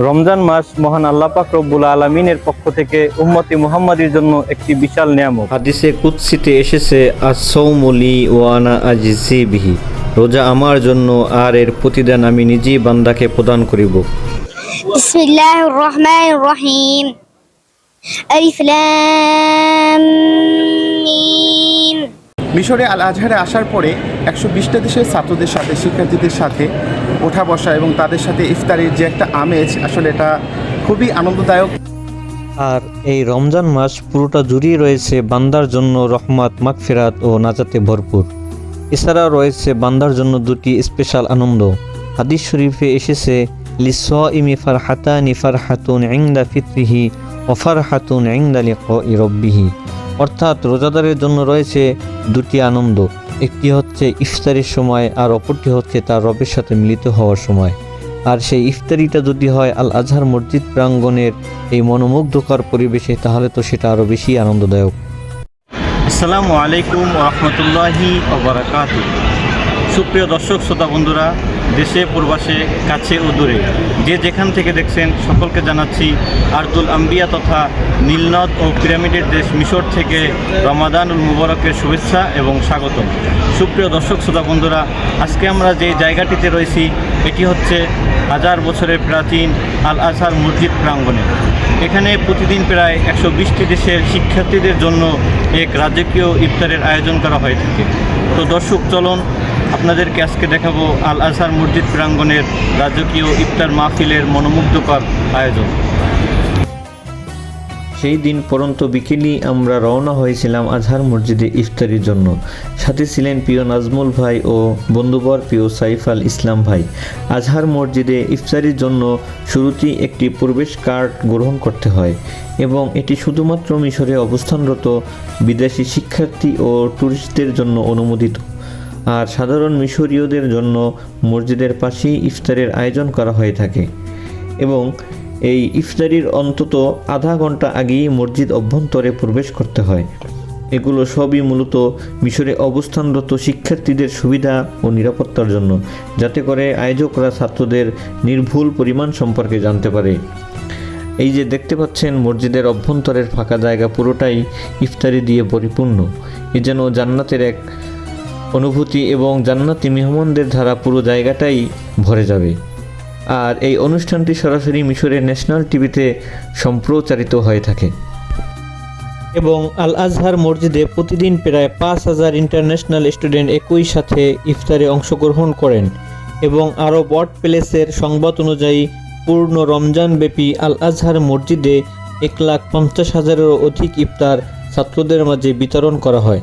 রমজান মাস মহান আল্লাহ পাক রব্বুল আলামিনের পক্ষ থেকে উম্মতি মুহাম্মাদির জন্য একটি বিশাল নিয়ামত। হাদিসে কুদসিতে এসেছে, আস-সাওমু লি ওয়া আনা আজজি বিহি, রোজা আমার জন্য আর এর প্রতিদান আমি নিজেই বান্দাকে প্রদান করিব। বিসমিল্লাহির রহমানির রহিম। আলিফ লাম মিম। মিশরে আল আজহারে আসার পরে 120টা দেশের ছাত্রদের সাথে, শিক্ষার্থীদের সাথে ওঠা বসা এবং তাদের সাথে ইফতারির যে একটা আমেজ, আসলে এটা খুবই আনন্দদায়ক। আর এই রমজান মাস পুরোটা জুড়েই রয়েছে বান্দার জন্য রহমত, মাগফিরাত ও নাজাতে ভরপুর। এছাড়াও রয়েছে বান্দার জন্য দুটি স্পেশাল আনন্দ। হাদিস শরীফে এসেছে, লিস-সাইমি ফারহাতানি, ফারহাতুন ইনদা ফিতরিহি ওয়া ফারহাতুন ইনদা লিকাই রাব্বিহি। অর্থাৎ রোজাদারের জন্য রয়েছে দুটি আনন্দ, একটি হচ্ছে ইফতারির সময় আর অপরটি হচ্ছে তার রবের সাথে মিলিত হওয়ার সময়। আর সেই ইফতারিটা যদি হয় আল আজহার মসজিদ প্রাঙ্গণের এই মনোমুগ্ধকর পরিবেশে, তাহলে তো সেটা আরও বেশি আনন্দদায়ক। আসসালামু আলাইকুম ওয়া রাহমাতুল্লাহি ওয়া বারাকাতুহু। সুপ্রিয় দর্শক শ্রোতা বন্ধুরা, দেশে প্রবাসে, কাছে ও দূরে যে যেখান থেকে দেখছেন, সকলকে জানাচ্ছি আরদুল আম্বিয়া তথা নীলনদ ও পিরামিডের দেশ মিশর থেকে রমাদানুল মুবারকের শুভেচ্ছা এবং স্বাগতম। সুপ্রিয় দর্শক শ্রোতা বন্ধুরা, আজকে আমরা যে জায়গাটিতে রয়েছি এটি হচ্ছে হাজার বছরের প্রাচীন আল আজহার মসজিদ প্রাঙ্গণে। এখানে প্রতিদিন প্রায় 120টি দেশের শিক্ষার্থীদের জন্য এক রাজকীয় ইফতারের আয়োজন করা হয়ে থাকে। তো দর্শক, চলুন আপনাদেরকে আজকে দেখাবো আল আজহার মসজিদ প্রাঙ্গণের রাজকীয় ইফতার মাহফিলের মনোমুগ্ধকর আয়োজন। সেই দিন পরন্ত বিকেলই আমরা রওনা হয়েছিলাম আজহার মসজিদে ইফতারির জন্য। সাথে ছিলেন প্রিয় নাজমুল ভাই ও বন্ধুবর প্রিয় সাইফ আল ইসলাম ভাই। আজহার মসজিদে ইফতারির জন্য শুরুতেই একটি প্রবেশ কার্ড গ্রহণ করতে হয় এবং এটি শুধুমাত্র মিশরে অবস্থানরত বিদেশি শিক্ষার্থী ও ট্যুরিস্টদের জন্য অনুমোদিত। আর সাধারণ মিশরীয়দের জন্য মসজিদের পাশেই ইফতারের আয়োজন করা হয়ে থাকে এবং এই ইফতারির অন্তত আধা ঘন্টা আগেই মসজিদ অভ্যন্তরে প্রবেশ করতে হয়। এগুলো সবই মূলত মিশরে অবস্থানরত শিক্ষার্থীদের সুবিধা ও নিরাপত্তার জন্য, যাতে করে আয়োজকরা ছাত্রদের নির্ভুল পরিমাণ সম্পর্কে জানতে পারে। এই যে দেখতে পাচ্ছেন, মসজিদের অভ্যন্তরের ফাঁকা জায়গা পুরোটাই ইফতারি দিয়ে পরিপূর্ণ। এ যেন জান্নাতের এক অনুভূতি এবং জান্নাতি মেহমানদের ধারা পুরো জায়গাটাই ভরে যাবে। আর এই অনুষ্ঠানটি সরাসরি মিশরের ন্যাশনাল টিভিতে সম্প্রচারিত হয়ে থাকে এবং আল আজহার মসজিদে প্রতিদিন প্রায় 5000 ইন্টারন্যাশনাল স্টুডেন্ট একই সাথে ইফতারে অংশগ্রহণ করেন এবং আরব ওয়ার্ল্ড প্লেসের সংবাদ অনুযায়ী পূর্ণ রমজানব্যাপী আল আজহার মসজিদে 1,50,000-এরও অধিক ইফতার ছাত্রদের মাঝে বিতরণ করা হয়।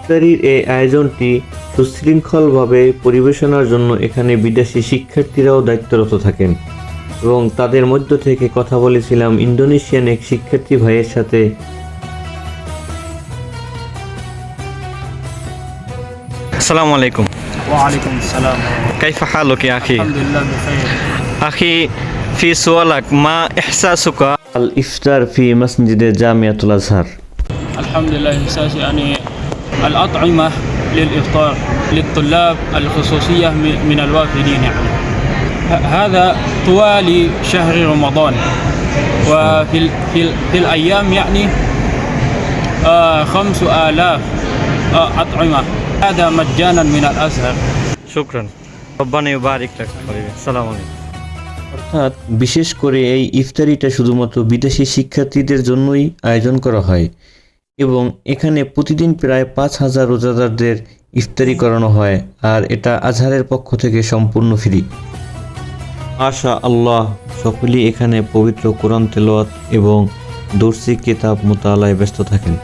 ইফতারির এই আয়োজনটি সুশৃঙ্খলভাবে পরিবেশনার জন্য এখানে বিদেশি শিক্ষার্থীরাও দায়িত্বরত থাকেন এবং তাদের মধ্য থেকে কথা বলেছিলাম ইন্দোনেশিয়ান এক শিক্ষার্থী ভাইয়ের সাথে। আসসালামু আলাইকুম। وعليكم السلام. كيف حالك يا أخي؟ الحمد لله بخير. أخي، في سؤالك، ما إحساسك الإفطار في مسجد جامعة الأزهر؟ الحمد لله إحساسي يعني الأطعمة للإفطار للطلاب الخصوصية من الوافدين، يعني هذا طوال شهر رمضان، وفي في الأيام يعني 5000 أطعمة، هذا مجانا من الأزهر. شكرا، ربنا يبارك لك حبيبي. السلام عليكم। অর্থাৎ বিশেষ করে এই ইফতারিটা শুধুমাত্র বিদেশি শিক্ষার্থীদের জন্যই আয়োজন করা হয় এবং এখানে প্রতিদিন প্রায় 5000 রোজাদারদের ইফতারি করানো হয়, আর এটা আজহারের পক্ষ থেকে সম্পূর্ণ ফ্রি। মাশা আল্লাহ, সকলেই এখানে পবিত্র কোরআন তেলাওয়াত এবং দর্সি কিতাব মুতালায় ব্যস্ত থাকেন।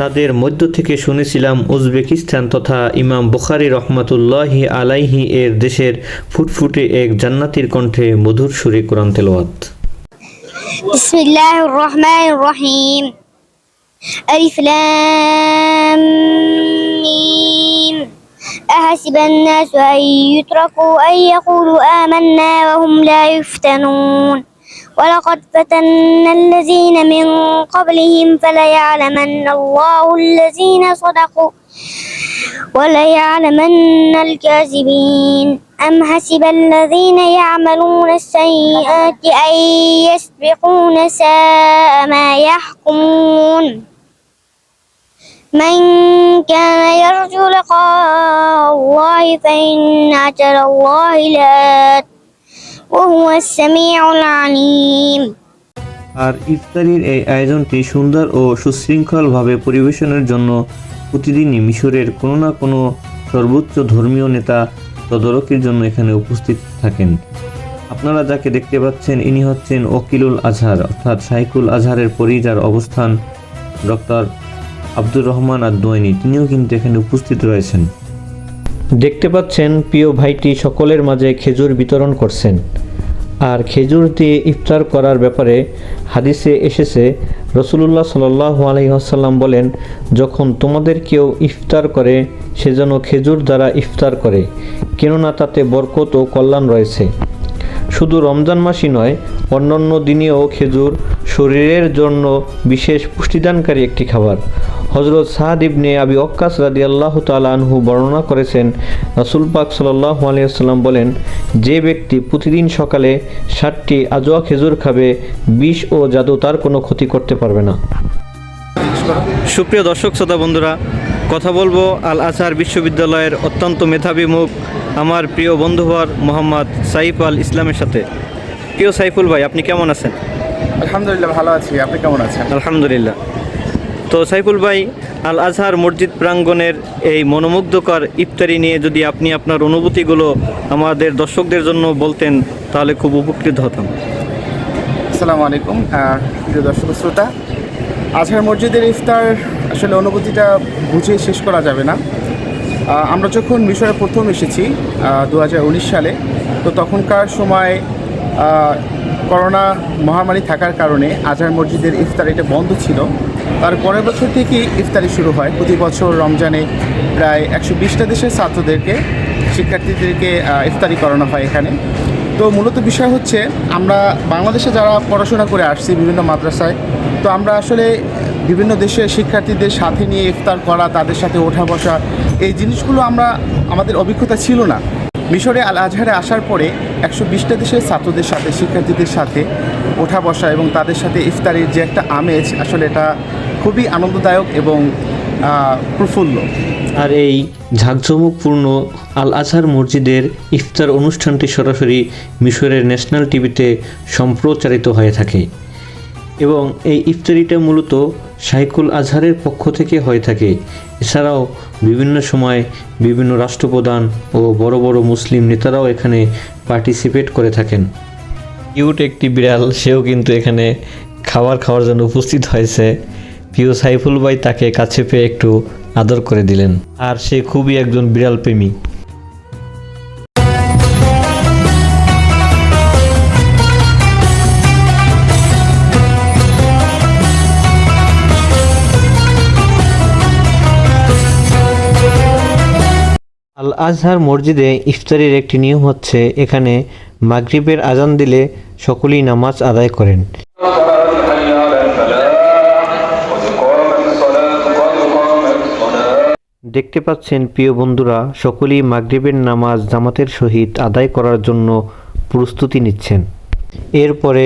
তাদের মধ্য থেকে শুনেছিলাম উজবেকিস্তান তথা ইমাম বুখারী রহমাতুল্লাহি আলাইহি এর দেশের ফুটফুটে এক জান্নাতীর কণ্ঠে মধুর সুরে কোরআন তেলাওয়াত। বিসমিল্লাহির রহমানির রহিম। আলিফ লাম মিম। أحسب الناس أن يتركوا أن يقولوا آمنا وهم لا يفتنون ولقد فتنا الذين من قبلهم فليعلمن الله الذين صدقوا وليعلمن الكاذبين أم حسب الذين يعملون السيئات أن يسبقون ساء ما يحكمون من كان يرجو لقاء الله فإن أجل الله لآت وهو السميع العليم আর ইফতারির এই আয়োজনটি সুন্দর ও সুশৃঙ্খলভাবে পরিবেশনের জন্য প্রতিদিনই মিশরের কোনো না কোনো সর্বোচ্চ ধর্মীয় নেতা তদারকির জন্য এখানে উপস্থিত থাকেন। আপনারা যাকে দেখতে পাচ্ছেন ইনি হচ্ছেন ওকিলুল আজহার অর্থাৎ শাইখুল আজহারের পরই যার অবস্থান ডক্টর আব্দুর রহমান আদ-দোয়াইনি, তিনিও কিন্তু এখানে উপস্থিত রয়েছেন। দেখতে পাচ্ছেন প্রিয় ভাইটি সকলের মাঝে খেজুর বিতরণ করছেন। আর খেজুর দিয়ে ইফতার করার ব্যাপারে হাদিসে এসেছে, রসুলুল্লাহ সাল্লাল্লাহু আলাইহি ওয়াসাল্লাম বলেন, যখন তোমাদের কেউ ইফতার করে সে যেন খেজুর দ্বারা ইফতার করে, কেননা তাতে বরকত ও কল্যাণ রয়েছে। শুধু রমজান মাসই নয়, অন্যান্য দিনেও খেজুর শরীরের জন্য বিশেষ পুষ্টিদানকারী একটি খাবার। হযরত সাদ ইবনে আবি ওয়াক্কাস রাদিয়াল্লাহু তাআলা আনহু বর্ণনা করেছেন, রাসূল পাক সাল্লাল্লাহু আলাইহি ওয়াসাল্লাম বলেন, যে ব্যক্তি প্রতিদিন সকালে 60টি আজওয়া খেজুর খাবে, বিষ ও জাদু তার কোনো ক্ষতি করতে পারবে না। সুপ্রিয় দর্শক শ্রোতা বন্ধুরা, কথা বলবো আল আজহার বিশ্ববিদ্যালয়ের অত্যন্ত মেধাবী মুখ আমার প্রিয় বন্ধুবর মোহাম্মদ সাইফ আল ইসলামের সাথে। প্রিয় সাইফুল ভাই, আপনি কেমন আছেন? আলহামদুলিল্লাহ ভালো আছি, আপনি কেমন আছেন? আলহামদুলিল্লাহ। তো সাইফুল ভাই, আল আজহার মসজিদ প্রাঙ্গণের এই মনোমুগ্ধকর ইফতারি নিয়ে যদি আপনি আপনার অনুভূতিগুলো আমাদের দর্শকদের জন্য বলতেন তাহলে খুব উপকৃত হতাম। আসসালামু আলাইকুম প্রিয় দর্শক শ্রোতা। আজহার মসজিদের ইফতার আসলে অনুভূতিটা বুঝে শেষ করা যাবে না। আমরা যখন মিশরে প্রথম এসেছি 2019 সালে, তো তখনকার সময় করোনা মহামারী থাকার কারণে আজহার মসজিদের ইফতারিটা বন্ধ ছিল। তার পরের বছর থেকেই ইফতারি শুরু হয়। প্রতি বছর রমজানে প্রায় 120টা দেশের ছাত্রদেরকে, শিক্ষার্থীদেরকে ইফতারি করানো হয় এখানে। তো মূলত বিষয় হচ্ছে, আমরা বাংলাদেশে যারা পড়াশোনা করে আসছি বিভিন্ন মাদ্রাসায়, তো আমরা আসলে বিভিন্ন দেশের শিক্ষার্থীদের সাথে নিয়ে ইফতার করা, তাদের সাথে ওঠা বসা, এই জিনিসগুলো আমাদের অভিজ্ঞতা ছিল না। মিশরে আল আজহারে আসার পরে 120টা দেশের ছাত্রদের সাথে, শিক্ষার্থীদের সাথে ওঠা বসা এবং তাদের সাথে ইফতারির যে একটা আমেজ, আসলে এটা খুবই আনন্দদায়ক এবং প্রফুল্ল। আর এই ঝাঁকজমকপূর্ণ আল আজহার মসজিদের ইফতার অনুষ্ঠানটি সরাসরি মিশরের ন্যাশনাল টিভিতে সম্প্রচারিত হয়ে থাকে এবং এই ইফতারিটা মূলত শাইখুল আজহারের পক্ষ থেকে হয়ে থাকে। এছাড়াও বিভিন্ন সময় বিভিন্ন রাষ্ট্রপ্রধান ও বড় বড় মুসলিম নেতারাও এখানে পার্টিসিপেট করে থাকেন। কিউট একটি বিড়াল, সেও কিন্তু এখানে খাওয়ার জন্য উপস্থিত হয়েছে। প্রিয় সাইফুল ভাই তাকে কাছে পেয়ে একটু আদর করে দিলেন, আর সে খুবই একজন বিড়াল প্রেমী। আল আজহার মসজিদে ইফতারির একটি নিয়ম হচ্ছে, এখানে মাগরিবের আজান দিলে সকলেই নামাজ আদায় করেন। দেখতে পাচ্ছেন প্রিয় বন্ধুরা, সকলেই মাগরিবের নামাজ জামাতের সহিত আদায় করার জন্য প্রস্তুতি নিচ্ছেন। এরপরে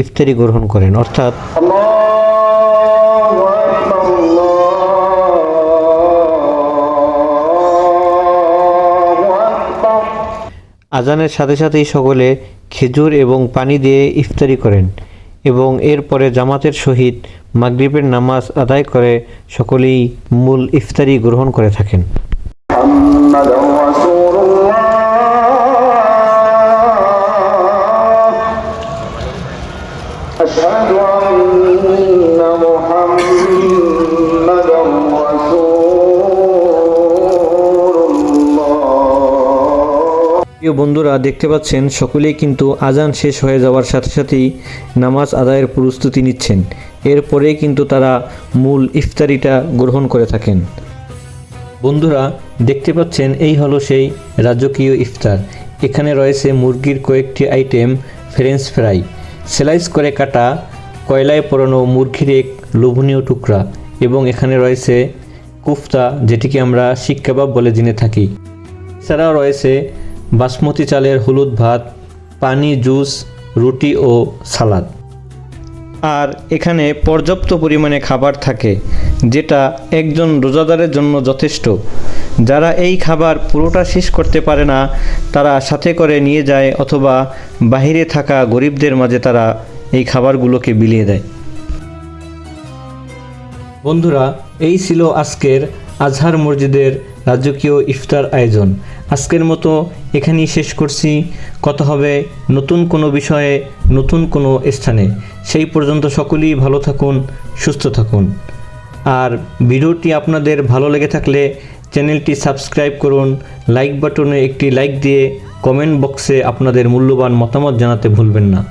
ইফতারি গ্রহণ করেন, অর্থাৎ আজানের সাথে সাথেই সকলে খেজুর এবং পানি দিয়ে ইফতারি করেন এবং এরপরে জামাতের সহিত মাগরিবের নামাজ আদায় করে সকলেই মূল ইফতারি গ্রহণ করে থাকেন। প্রিয় বন্ধুরা, দেখতে পাচ্ছেন সকলেই কিন্তু আজান শেষ হয়ে যাওয়ার সাথে সাথেই নামাজ আদায়ের প্রস্তুতি নিচ্ছেন। এরপরেই কিন্তু তারা মূল ইফতারিটা গ্রহণ করে থাকেন। বন্ধুরা দেখতে পাচ্ছেন, এই হলো সেই রাজকীয় ইফতার। এখানে রয়েছে মুরগির কয়েকটি আইটেম, ফ্রেঞ্চ ফ্রাই, স্লাইস করে কাটা কয়লায় পোড়ানো মুরগির এক লোভনীয় টুকরা এবং এখানে রয়েছে কুফতা, যেটিকে আমরা শিক কাবাব বলে জেনে থাকি। এছাড়াও রয়েছে বাসমতি চালের হলুদ ভাত, পানি, জুস, রুটি ও সালাদ। আর এখানে পর্যাপ্ত পরিমাণে খাবার থাকে, যেটা একজন রোজাদারের জন্য যথেষ্ট। যারা এই খাবার পুরোটা শেষ করতে পারে না, তারা সাথে করে নিয়ে যায় অথবা বাইরে থাকা গরিবদের মাঝে তারা এই খাবারগুলোকে বিলিয়ে দেয়। বন্ধুরা, এই ছিল আজকের আজহার মসজিদের রাজকীয় ইফতার আয়োজন। আজকের মতো এখানেই শেষ করছি। কথা হবে নতুন কোনো বিষয়ে, নতুন কোনো স্থানে। সেই পর্যন্ত সকলেই ভালো থাকুন, সুস্থ থাকুন। আর ভিডিওটি আপনাদের ভালো লেগে থাকলে চ্যানেলটি সাবস্ক্রাইব করুন, লাইক বাটনে একটি লাইক দিয়ে কমেন্ট বক্সে আপনাদের মূল্যবান মতামত জানাতে ভুলবেন না।